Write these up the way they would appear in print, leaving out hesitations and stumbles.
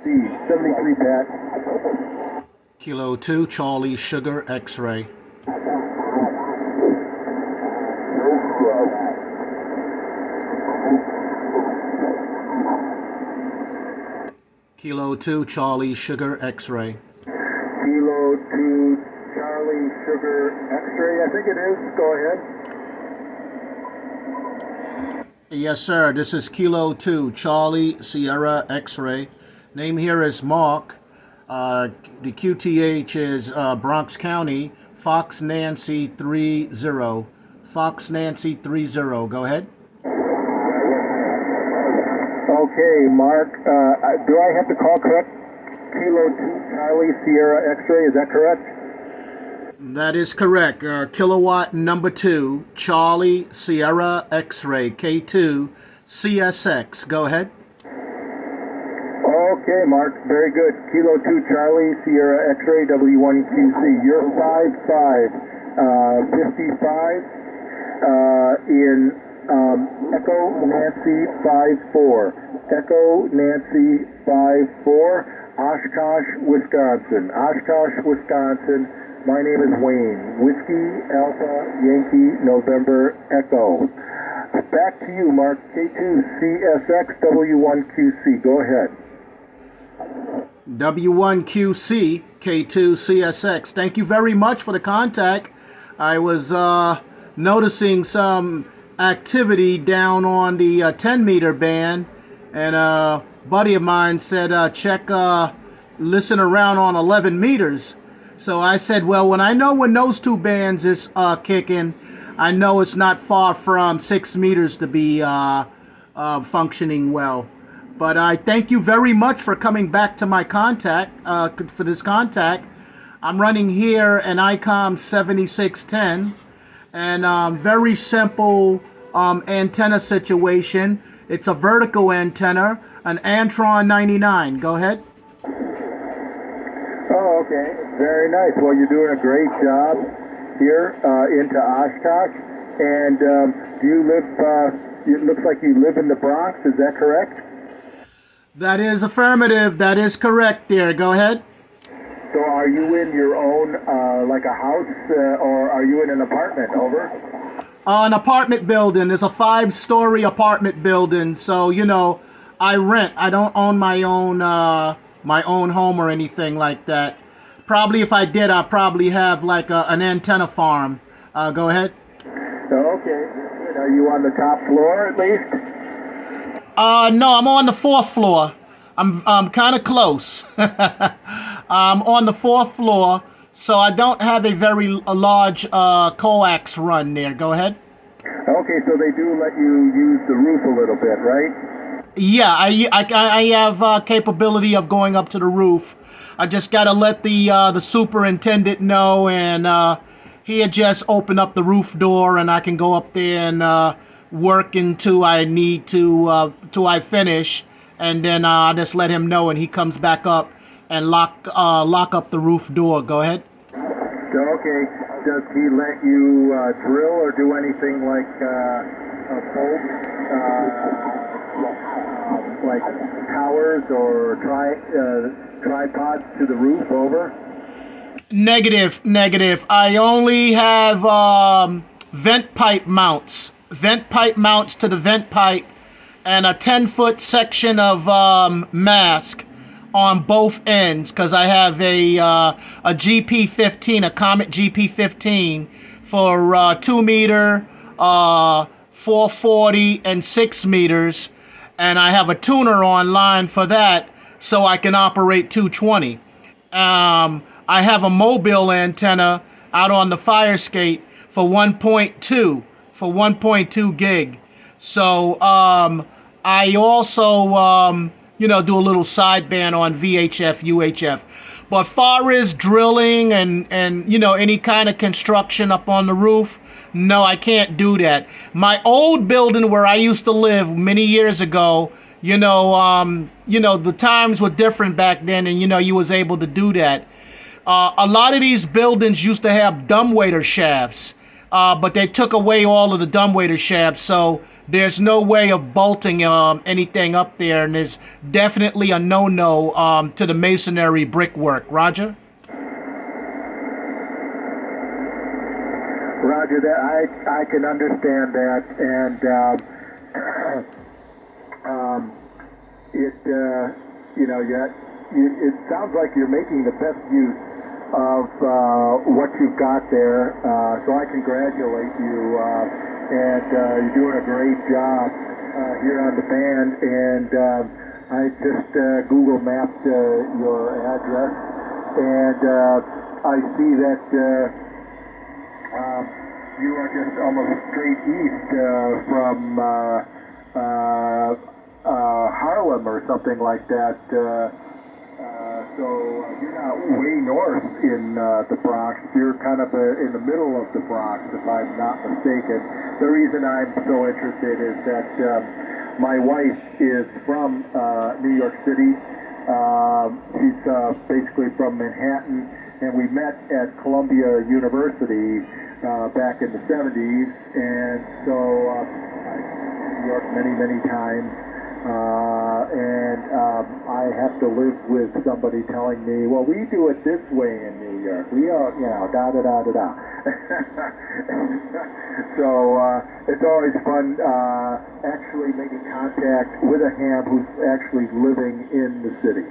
73 Pat. Kilo 2, Charlie, Sugar, X-ray. Kilo 2, Charlie, Sugar, X-ray. Kilo 2, Charlie, Sugar, X-ray, I think it is. Go ahead. Yes, sir. This is Kilo 2, Charlie, Sierra, X-ray. Name here is Mark. The QTH is Bronx County, Fox Nancy 30. Fox Nancy 30. Go ahead. Okay, Mark. Do I have to call correct? Kilo 2, Charlie, Sierra, X-ray. Is that correct? That is correct. Kilowatt number 2, Charlie, Sierra, X-ray, K2, CSX. Go ahead. Okay, Mark. Very good. Kilo 2, Charlie, Sierra, X-ray, W1QC. You're 55 in Echo Nancy 54. Echo Nancy 54, Oshkosh, Wisconsin. Oshkosh, Wisconsin. My name is Wayne. Whiskey, Alpha, Yankee, November, Echo. Back to you, Mark. K2, CSX, W1QC. Go ahead. W1QC, K2, CSX. Thank you very much for the contact. I was noticing some activity down on the 10-meter band, and a buddy of mine said check listen around on 11 meters. So I said, well, when those two bands is kicking, I know it's not far from 6 meters to be functioning well. But I thank you very much for coming back to my contact, for this contact. I'm running here an ICOM 7610, and very simple antenna situation. It's a vertical antenna, an Antron 99. Go ahead. Oh, okay. Very nice. Well, you're doing a great job here into Oshkosh. And do you live, it looks like you live in the Bronx, is that correct? That is affirmative. That is correct there. Go ahead. So are you in your own, like a house, or are you in an apartment? Over? An apartment building. It's a 5-story apartment building. So, I rent. I don't own my own home or anything like that. Probably if I did, I'd probably have like an antenna farm. Go ahead. Okay. Are you on the top floor at least? No, I'm on the 4th floor. I'm kind of close. I'm on the 4th floor, so I don't have a very large coax run there. Go ahead. Okay, so they do let you use the roof a little bit, right? Yeah, I have capability of going up to the roof. I just got to let the superintendent know, and he had just opened up the roof door, and I can go up there and work until I need to, till I finish, and then I just let him know, and he comes back up and lock up the roof door. Go ahead. Okay. Does he let you drill or do anything like bolt, like towers or tripods to the roof? Over. Negative. I only have vent pipe mounts. Vent pipe mounts to the vent pipe, and a 10-foot section of mask on both ends, because I have a GP15, a Comet GP15 for 2 meter, 440, and 6 meters, and I have a tuner online for that, so I can operate 220. I have a mobile antenna out on the fire escape for 1.2 gig. So I also do a little sideband on VHF, UHF. But far as drilling and any kind of construction up on the roof, no, I can't do that. My old building where I used to live many years ago, the times were different back then, and you was able to do that. A lot of these buildings used to have dumbwaiter shafts, but they took away all of the dumbwaiter shafts, so there's no way of bolting anything up there, and there's definitely a no-no to the masonry brickwork. Roger? Roger that. I can understand that, and it sounds like you're making the best use of what you've got there. So I congratulate you, and you're doing a great job here on the band. And I just Google mapped your address, and I see that you are just almost straight east from Harlem or something like that. So you're not way north in the Bronx. You're kind of in the middle of the Bronx, if I'm not mistaken. The reason I'm so interested is that my wife is from New York City. She's basically from Manhattan, and we met at Columbia University back in the 70s, and so I've been to New York many, many times. I have to live with somebody telling me, well, we do it this way in New York. We are, da-da-da-da-da. So it's always fun actually making contact with a ham who's actually living in the city.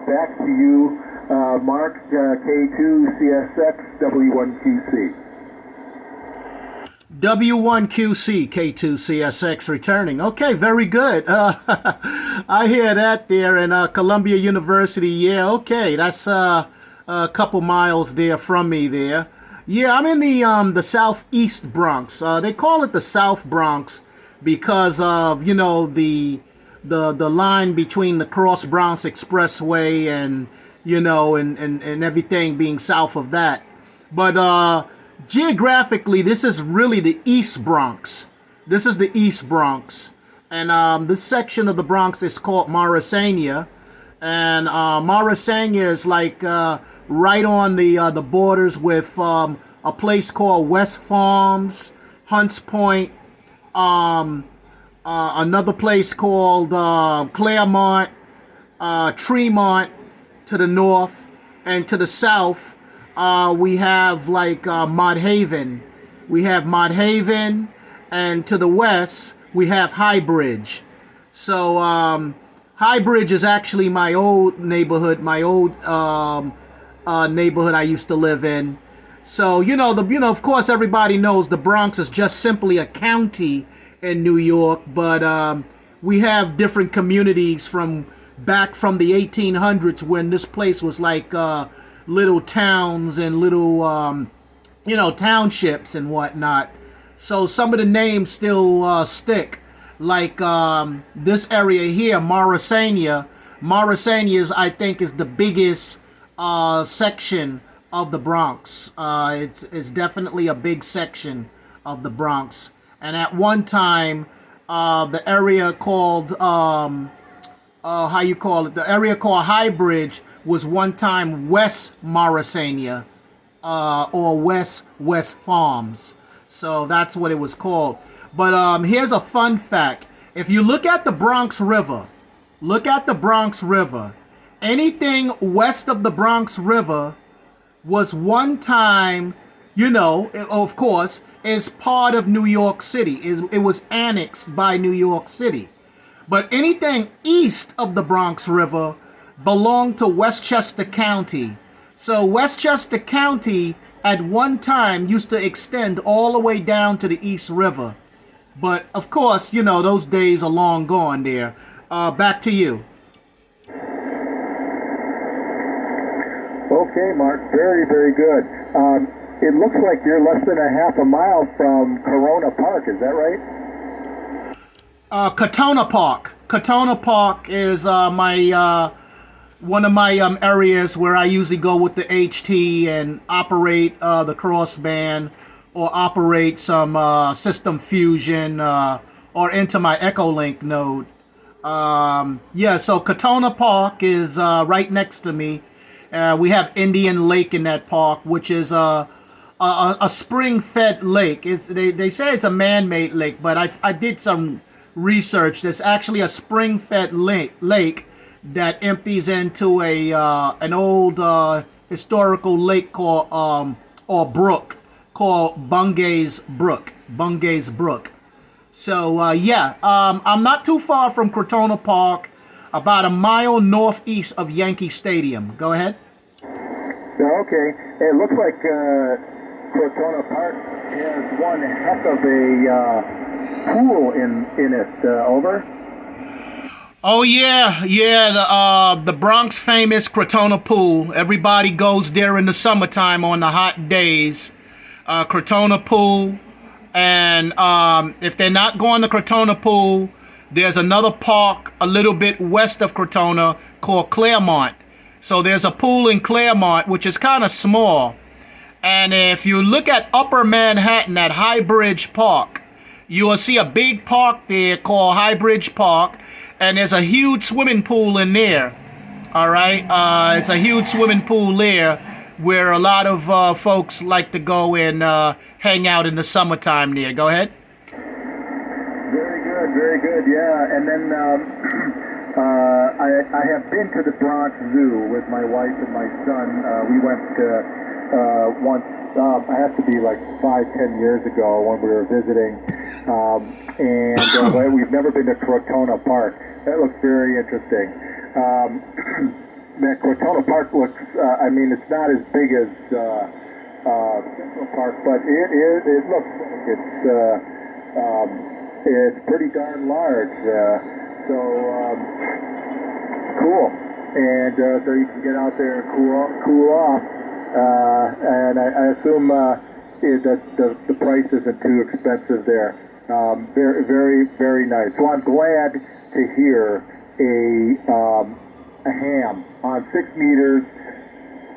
Back to you, Mark, K2CSX W1QC. W1QC K2CSX returning. Okay, very good. I hear that there in Columbia University. Yeah, okay, that's a couple miles there from me there. Yeah, I'm in the southeast Bronx. They call it the South Bronx because of the line between the Cross Bronx Expressway and and everything being south of that. But geographically, this is really the East Bronx. This is the East Bronx. And this section of the Bronx is called Morrisania. And Morrisania is like right on the borders with a place called West Farms, Hunts Point, another place called Claremont, Tremont to the north, and to the south. We have like Mott Haven. We have Mott Haven, and to the west we have Highbridge. So Highbridge is actually my old neighborhood, neighborhood I used to live in. So of course everybody knows the Bronx is just simply a county in New York, but we have different communities from back from the 1800s when this place was like little towns and little townships and whatnot. So some of the names still stick, like this area here, Morrisania. Morrisania is, I think, is the biggest section of the Bronx. It's definitely a big section of the Bronx. And at one time, the area called the area called Highbridge was one time West Morrisania, or West Farms. So that's what it was called. But here's a fun fact. If you look at the Bronx River, anything west of the Bronx River was one time, of course, is part of New York City. It was annexed by New York City. But anything east of the Bronx River belonged to Westchester County. So Westchester County at one time used to extend all the way down to the East River. But of course, those days are long gone there. Back to you. Okay, Mark, very, very good. It looks like you're less than a half a mile from Corona Park, is that right? Katona Park. Katona Park is my one of my areas where I usually go with the HT and operate the crossband or operate some system fusion or into my Echolink node. So Katona Park is right next to me. We have Indian Lake in that park, which is a a spring-fed lake. They say it's a man-made lake, but I did some research. There's actually a spring-fed lake that empties into a an old historical lake called or brook called Bungay's Brook. Bungay's Brook. So yeah, I'm not too far from Crotona Park, about a mile northeast of Yankee Stadium. Go ahead. Okay. It looks like Crotona Park has one heck of a pool in it. Over. Oh yeah. The Bronx famous Crotona Pool. Everybody goes there in the summertime on the hot days. Crotona Pool, and if they're not going to Crotona Pool, there's another park a little bit west of Crotona called Claremont. So there's a pool in Claremont, which is kind of small. And if you look at Upper Manhattan at High Bridge Park, you will see a big park there called High Bridge Park. And there's a huge swimming pool in there. All right. It's a huge swimming pool there where a lot of folks like to go and hang out in the summertime there. Go ahead. Very good, yeah. And then I have been to the Bronx Zoo with my wife and my son. We went once, it has to be like 5-10 years ago when we were visiting. And we've never been to Crotona Park. That looks very interesting. That Crotona Park looks, it's not as big as Central Park, but it looks like it's pretty darn large, cool. And so you can get out there and cool off. And I assume that the price isn't too expensive there. Very, very, very nice. So I'm glad to hear a ham on 6 meters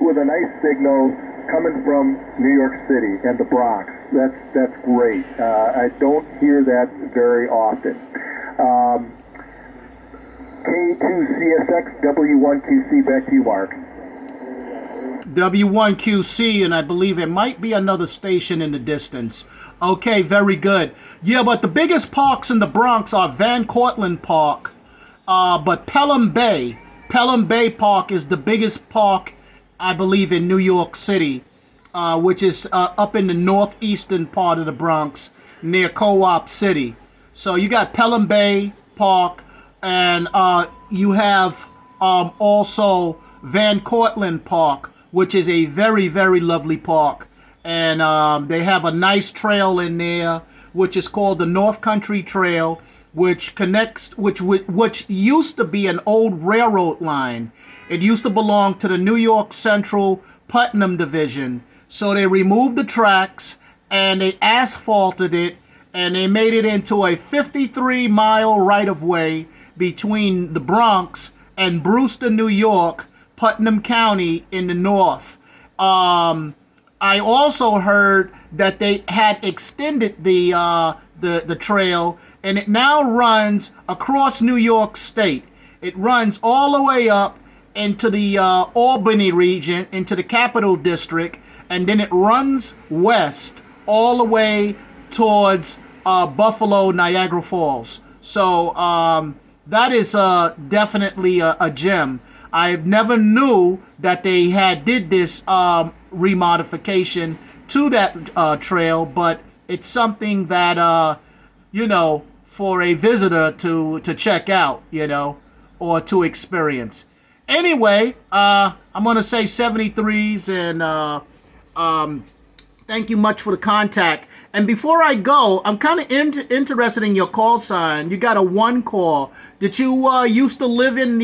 with a nice signal coming from New York City and the Bronx. That's great. I don't hear that very often. K2CSX W1QC, back to you, Mark. W1QC, and I believe it might be another station in the distance. Okay, very good. Yeah, but the biggest parks in the Bronx are Van Cortlandt Park, but Pelham Bay Park is the biggest park, I believe, in New York City, which is up in the northeastern part of the Bronx near Co-op City. So you got Pelham Bay Park, and you have also Van Cortlandt Park, which is a very, very lovely park. And they have a nice trail in there, which is called the North Country Trail, which connects, which used to be an old railroad line. It used to belong to the New York Central Putnam Division. So they removed the tracks and they asphalted it, and they made it into a 53-mile right-of-way between the Bronx and Brewster, New York, Putnam County in the north. I also heard that they had extended the trail, and it now runs across New York State. It runs all the way up into the Albany region, into the Capital District, and then it runs west all the way towards Buffalo, Niagara Falls. So that is definitely a gem. I never knew that they did this remodification to that trail, but it's something that for a visitor to check out, or to experience. Anyway, I'm gonna say 73s, and thank you much for the contact. And before I go, I'm kind of interested in your call sign. You got a 1 call. Did you used to live in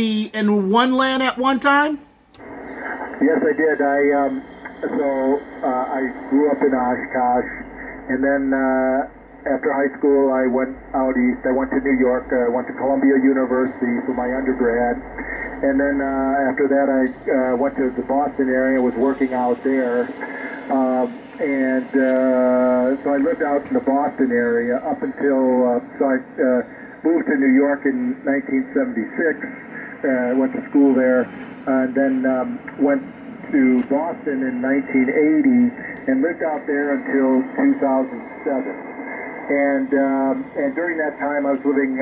one land at one time? Yes, I did. I grew up in Oshkosh, and then after high school, I went out east. I went to New York. I went to Columbia University for my undergrad, and then after that, I went to the Boston area. Was working out there. So I lived out in the Boston area up until, I moved to New York in 1976, went to school there, and then went to Boston in 1980 and lived out there until 2007. And during that time, I was living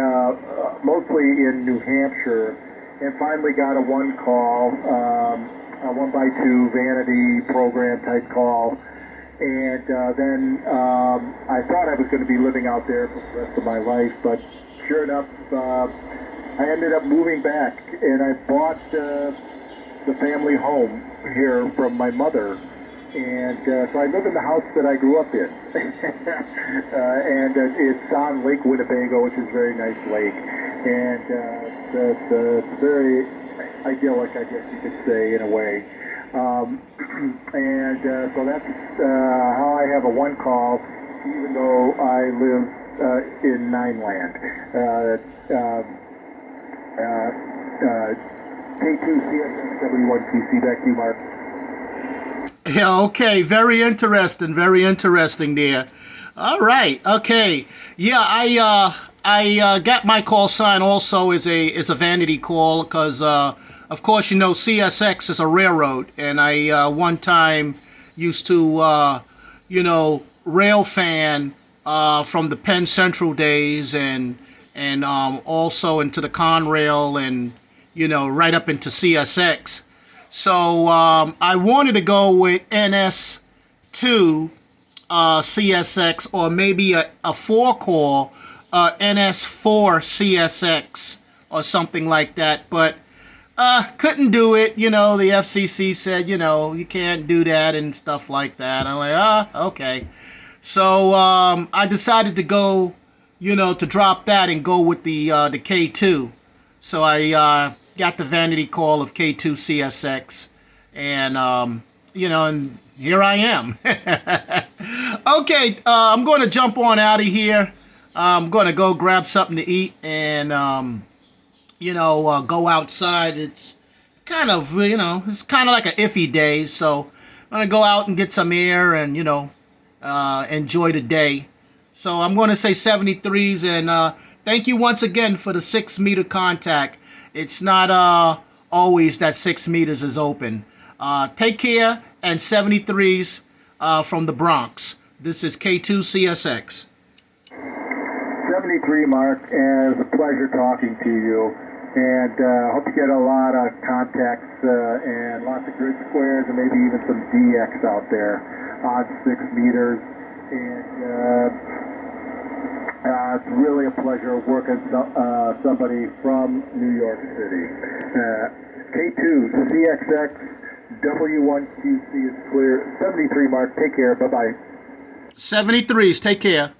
mostly in New Hampshire, and finally got a one call, a 1x2 vanity program type call. And then I thought I was going to be living out there for the rest of my life, but sure enough, I ended up moving back, and I bought the family home here from my mother. And so I live in the house that I grew up in. And it's on Lake Winnebago, which is a very nice lake. And it's very idyllic, I guess you could say, in a way. And so that's how I have a one call, even though I live in Nineland. K2 CSX71PC, back to you, Mark. Yeah, okay, very interesting there. All right, okay. Yeah, I got my call sign also as a vanity call because of course, you know, CSX is a railroad, and I one time used to, you know, rail fan from the Penn Central days, and also into the Conrail, and you know, right up into CSX. So I wanted to go with NS2 CSX, or maybe a four-core NS4 CSX or something like that, but couldn't do it. You know, the FCC said, you know, you can't do that and stuff like that. I'm like, okay. So I decided to go, you know, to drop that and go with the K2. So I got the vanity call of K2 CSX, and you know, and here I am. Okay, I'm going to jump on out of here. I'm going to go grab something to eat, and you know, go outside. It's kind of, you know, it's kind of like an iffy day, so I'm going to go out and get some air and, you know, enjoy the day. So I'm going to say 73s, and thank you once again for the 6 meter contact. It's not always that 6 meters is open. Take care, and 73s from the Bronx. This is K2 CSX. 73, Mark, and it's a pleasure talking to you. And hope you get a lot of contacts and lots of grid squares, and maybe even some DX out there on 6 meters. And it's really a pleasure working somebody from New York City. K2 CXX W1QC is clear. 73, Mark. Take care. Bye-bye. 73s. Take care.